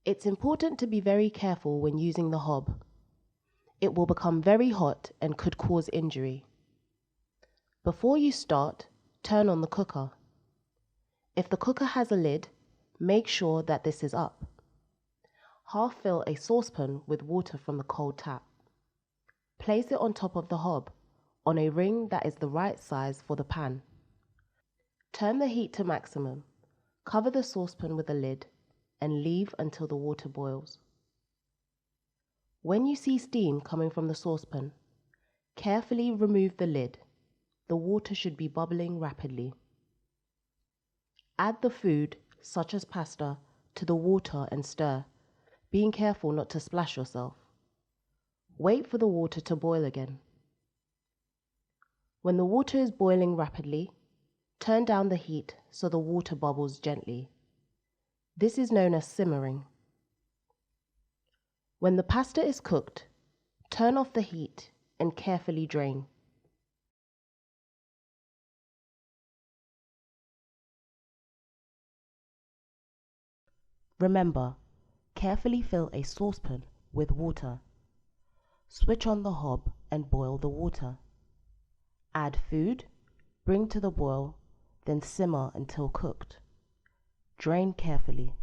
It's important to be very careful when using the hob. It will become very hot and could cause injury. Before you start, turn on the cooker. If the cooker has a lid, make sure that this is up. Half fill a saucepan with water from the cold tap. Place it on top of the hob, on a ring that is the right size for the pan. Turn the heat to maximum. Cover the saucepan with a lid and leave until the water boils. When you see steam coming from the saucepan, carefully remove the lid. The water should be bubbling rapidly. Add the food, such as pasta, to the water and stir, being careful not to splash yourself. Wait for the water to boil again. When the water is boiling rapidly, turn down the heat so the water bubbles gently. This is known as simmering. When the pasta is cooked, turn off the heat and carefully drain. Remember, carefully fill a saucepan with water. Switch on the hob and boil the water. Add food, bring to the boil, then simmer until cooked. Drain carefully.